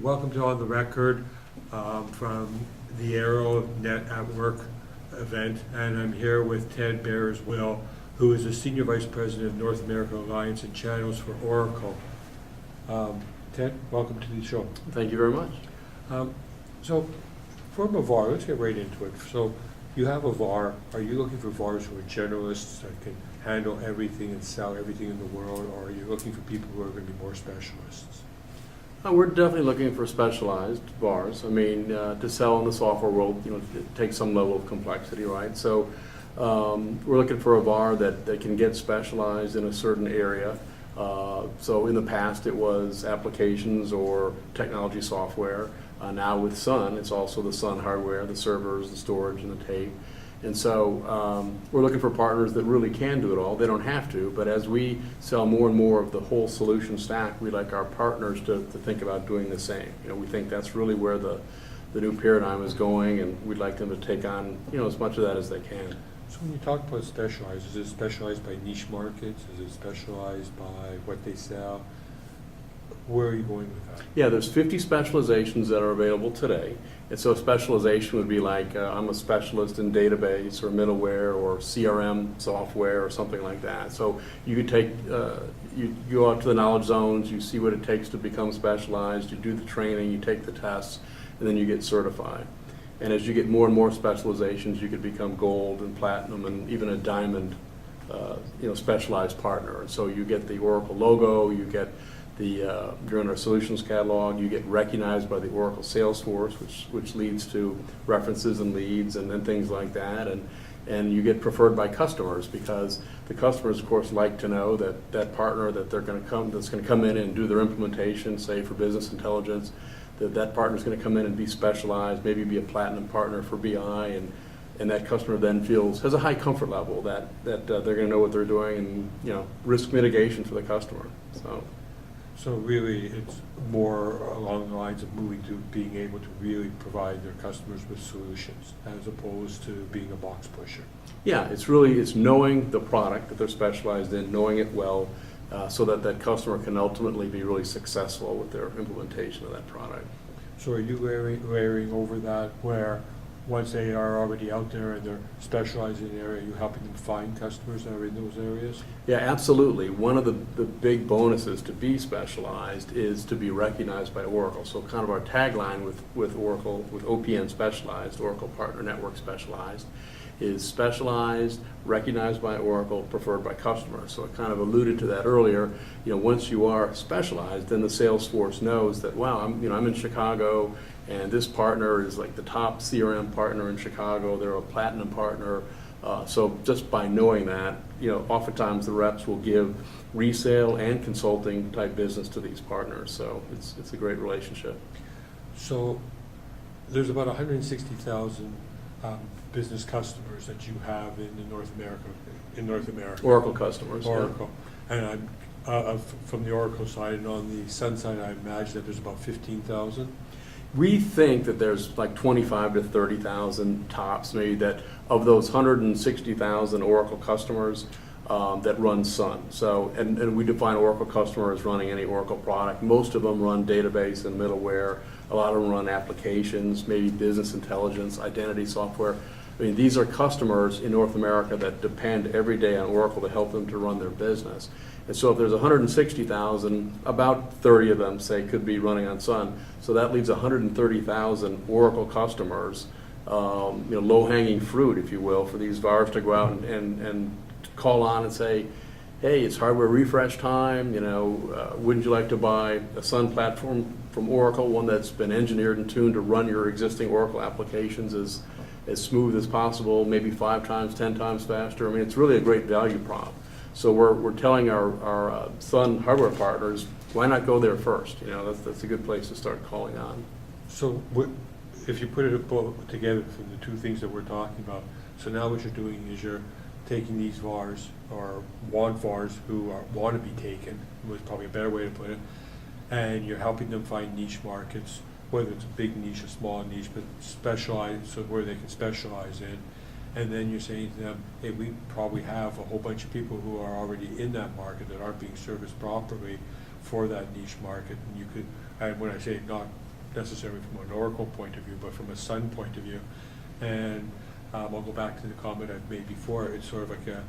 welcome to On the Record from the Aero Net at Work event, and I'm here with Ted Bereswill, who is the Senior Vice President of North American Alliance and Channels for Oracle. Ted, welcome to the show. Thank you very much. So, from a VAR, let's get right into it. So, you have a VAR. Are you looking for VARs who are generalists that can handle everything and sell everything in the world, or are you looking for people who are going to be more specialists? We're definitely looking for specialized VARs. I mean, to sell in the software world, it takes some level of complexity, right? So we're looking for a VAR that can get specialized in a certain area. So in the past, it was applications or technology software. Now with Sun, it's also the Sun hardware, the servers, the storage, and the tape. And so we're looking for partners that really can do it all. They don't have to, but as we sell more and more of the whole solution stack, we'd like our partners to think about doing the same. We think that's really where the new paradigm is going, and we'd like them to take on as much of that as they can. So when you talk about specialized, is it specialized by niche markets? Is it specialized by what they sell? Where are you going with that? Yeah, there's 50 specializations that are available today. And so specialization would be like, I'm a specialist in database or middleware or CRM software or something like that. So you could take, you go out to the knowledge zones, you see what it takes to become specialized, you do the training, you take the tests, and then you get certified. And as you get more and more specializations, you could become gold and platinum and even a diamond, specialized partner. And so you get the Oracle logo, you get you're in our solutions catalog, you get recognized by the Oracle Salesforce, which leads to references and leads and things like that, and you get preferred by customers because the customers, of course, like to know that partner that that's going to come in and do their implementation, say for business intelligence, that partner is going to come in and be specialized, maybe be a platinum partner for BI, and that customer then has a high comfort level that they're going to know what they're doing, and risk mitigation for the customer. So really, it's more along the lines of moving to being able to really provide their customers with solutions, as opposed to being a box pusher. Yeah, it's knowing the product that they're specialized in, knowing it well, so that customer can ultimately be really successful with their implementation of that product. So are you layering over that, where once they are already out there and they're specialized in an area, are you helping them find customers that are in those areas? Yeah, absolutely. One of the big bonuses to be specialized is to be recognized by Oracle. So kind of our tagline with Oracle, with OPN specialized, Oracle Partner Network specialized, is specialized, recognized by Oracle, preferred by customers. So I kind of alluded to that earlier. Once you are specialized, then the sales force knows that, wow, I'm in Chicago, and this partner is like the top CRM partner in Chicago. They're a platinum partner. So just by knowing that, oftentimes the reps will give resale and consulting type business to these partners. So it's a great relationship. So there's about 160,000 business customers that you have in North America. Oracle customers. Oracle. Yeah. And from the Oracle side, and on the Sun side, I imagine that there's about 15,000. We think that there's like 25 to 30,000 tops, maybe, that of those 160,000 Oracle customers that run Sun. So, and we define Oracle customer as running any Oracle product. Most of them run database and middleware. A lot of them run applications, maybe business intelligence, identity software. I mean, these are customers in North America that depend every day on Oracle to help them to run their business. And so if there's 160,000, about 30 of them, say, could be running on Sun. So that leaves 130,000 Oracle customers, low-hanging fruit, if you will, for these VARs to go out and call on and say, hey, it's hardware refresh time, wouldn't you like to buy a Sun platform from Oracle, one that's been engineered and tuned to run your existing Oracle applications as smooth as possible, maybe 5 times, 10 times faster. I mean, it's really a great value prop. So we're telling our Sun hardware partners, why not go there first? That's a good place to start calling on. So if you put it together from the two things that we're talking about, so now what you're doing is you're taking these VARs, or want VARs who want to be taken, was probably a better way to put it, and you're helping them find niche markets, whether it's a big niche, a small niche, but specialized, so where they can specialize in. And then you're saying to them, hey, we probably have a whole bunch of people who are already in that market that aren't being serviced properly for that niche market. And you could, and when I say not necessarily from an Oracle point of view, but from a Sun point of view. And I'll go back to the comment I've made before. It's sort of like a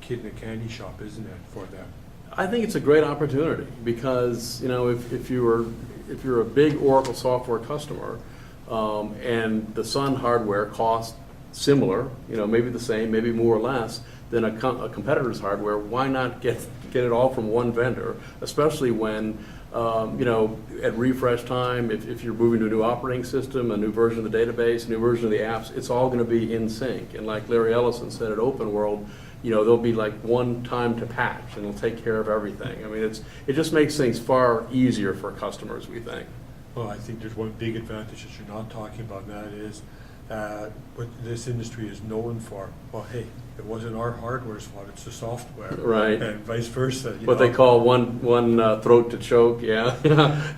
kid in a candy shop, isn't it, for them? I think it's a great opportunity because, you know, if you're a big Oracle software customer, and the Sun hardware costs similar, you know, maybe the same, maybe more or less than a competitor's hardware, why not get it all from one vendor, especially when, you know, at refresh time, if you're moving to a new operating system, a new version of the database, a new version of the apps, it's all going to be in sync. And like Larry Ellison said at Open World, you know, there'll be like one time to patch and it'll take care of everything. I mean, it just makes things far easier for customers, we think. Well, I think there's one big advantage that you're not talking about, and that is what this industry is known for. Well, hey, it wasn't our hardware's fault, it's the software. Right. And vice versa. What they call one throat to choke, yeah.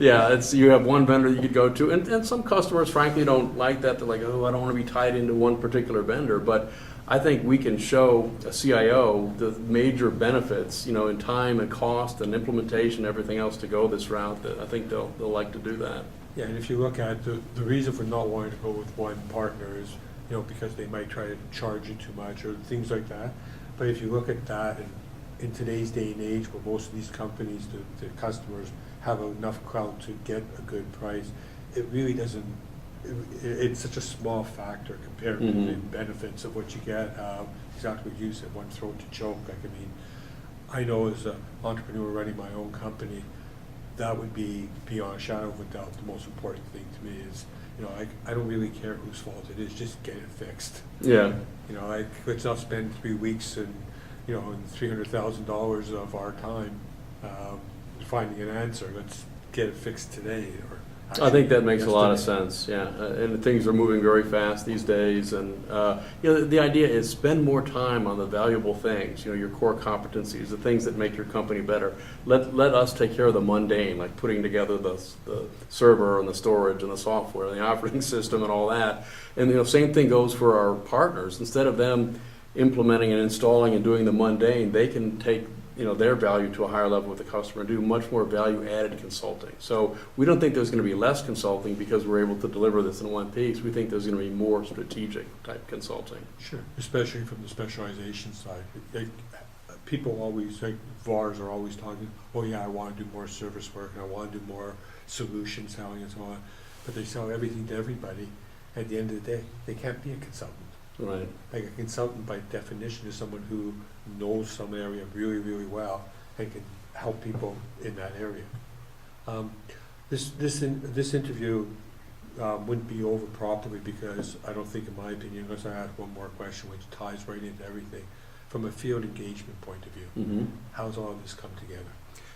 Yeah, you have one vendor you could go to. And some customers, frankly, don't like that. They're like, oh, I don't want to be tied into one particular vendor. But I think we can show a CIO the major benefits, you know, in time and cost and implementation, everything else to go this route, that I think they'll like to do that. Yeah, and if you look at the reason for not wanting to go with one partner is, you know, because they might try to charge you too much or things like that. But if you look at that, and in today's day and age where most of these companies, the customers have enough clout to get a good price, it really doesn't, it's such a small factor compared to the benefits of what you get. Exactly what you said, one throat to choke. Like, I mean, I know as an entrepreneur running my own company, that would be beyond a shadow of a doubt the most important thing to me is, you know, I don't really care whose fault it is, just get it fixed. Yeah. You know, let's not spend 3 weeks and, you know, and $300,000 of our time finding an answer. Let's get it fixed today. Or I think that makes a lot of yesterday. sense, yeah. And things are moving very fast these days. And, you know, the idea is spend more time on the valuable things, you know, your core competencies, the things that make your company better. Let us take care of the mundane, like putting together the server and the storage and the software and the operating system and all that. And, you know, same thing goes for our partners. Instead of them implementing and installing and doing the mundane, they can take, you know, their value to a higher level with the customer and do much more value-added consulting. So we don't think there's going to be less consulting because we're able to deliver this in one piece. We think there's going to be more strategic type consulting. Sure, especially from the specialization side. People always, like VARs are always talking, oh yeah, I want to do more service work and I want to do more solution selling and so on. But they sell everything to everybody. At the end of the day, they can't be a consultant. Right. Like a consultant by definition is someone who knows some area really, really well and can help people in that area. This interview wouldn't be over properly because I don't think, in my opinion, unless I ask one more question which ties right into everything, from a field engagement point of view, how's all this come together?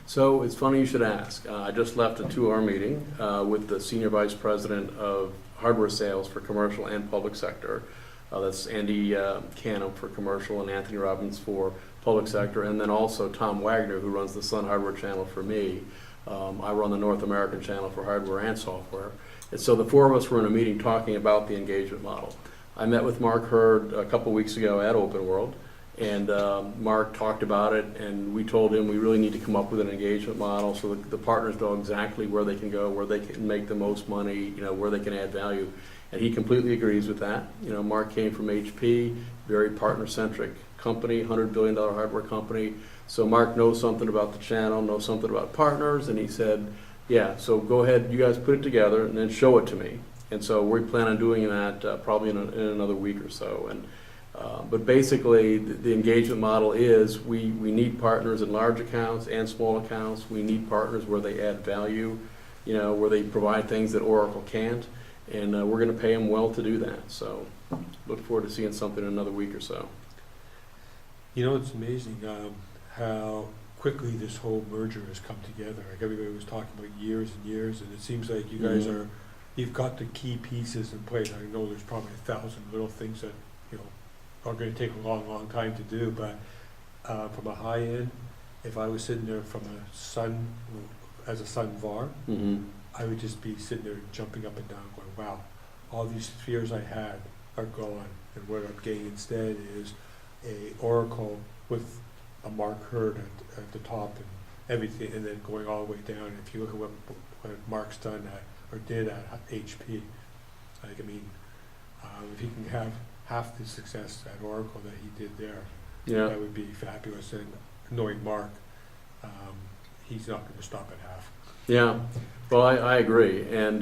So it's funny you should ask. I just left a 2-hour meeting with the Senior Vice President of Hardware Sales for Commercial and Public Sector. That's Andy Canham for commercial and Anthony Robbins for public sector, and then also Tom Wagner, who runs the Sun Hardware channel for me. I run the North American channel for hardware and software. And so the 4 of us were in a meeting talking about the engagement model. I met with Mark Hurd a couple weeks ago at Open World, and Mark talked about it, and we told him we really need to come up with an engagement model so that the partners know exactly where they can go, where they can make the most money, you know, where they can add value. And he completely agrees with that. You know, Mark came from HP, very partner-centric company, $100 billion hardware company. So Mark knows something about the channel, knows something about partners, and he said, yeah, so go ahead, you guys put it together and then show it to me. And so we plan on doing that probably in another week or so. And but basically, the engagement model is we need partners in large accounts and small accounts. We need partners where they add value, you know, where they provide things that Oracle can't. And we're going to pay them well to do that. So look forward to seeing something in another week or so. You know, it's amazing how quickly this whole merger has come together. Like everybody was talking about years and years, and it seems like you guys you've got the key pieces in place. I know there's probably 1,000 little things that, you know, are going to take a long, long time to do, but from a high end, if I was sitting there from a Sun, as a Sun VAR, I would just be sitting there jumping up and down going, wow, all these fears I had are gone. And what I'm getting instead is a Oracle with a Mark Hurd at the top and everything, and then going all the way down. And if you look at what Mark's done, or did at HP. Like, I mean, if he can have half the success at Oracle that he did there, Yeah. that would be fabulous. And knowing Mark, he's not going to stop at half. Yeah, well, I agree, and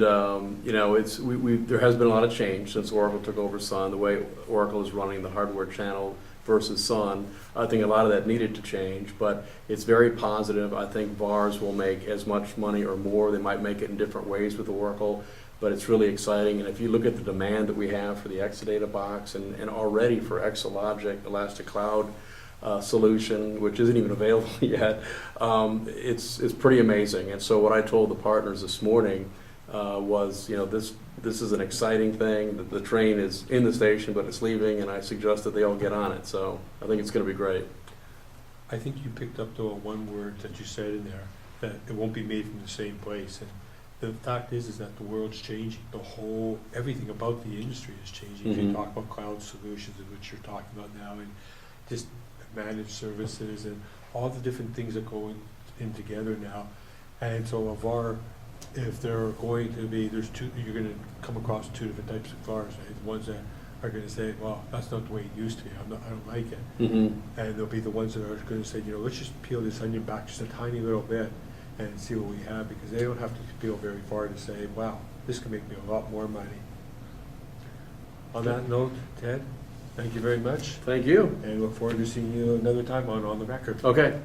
you know, there has been a lot of change since Oracle took over Sun. The way Oracle is running the hardware channel versus Sun, I think a lot of that needed to change, but it's very positive. I think VARs will make as much money or more. They might make it in different ways with Oracle, but it's really exciting. And if you look at the demand that we have for the Exadata box and already for Exalogic Elastic Cloud solution, which isn't even available yet, it's pretty amazing. And so what I told the partners this morning was, you know, this is an exciting thing. The train is in the station, but it's leaving, and I suggest that they all get on it. So I think it's going to be great. I think you picked up though one word that you said in there, that it won't be made from the same place. And the fact is that the world's changing. Everything about the industry is changing. If you Mhm. talk about cloud solutions, and which you're talking about now, and just managed services and all the different things that go in together now. And so a VAR, if they're going to be, you're going to come across two different types of VARs. Right? The ones that are going to say, well, that's not the way it used to be. I don't like it. Mm-hmm. And there'll be the ones that are going to say, you know, let's just peel this onion back just a tiny little bit and see what we have, because they don't have to peel very far to say, wow, this can make me a lot more money. On that note, Ted, thank you very much, Thank you. and look forward to seeing you another time on the Record. Okay.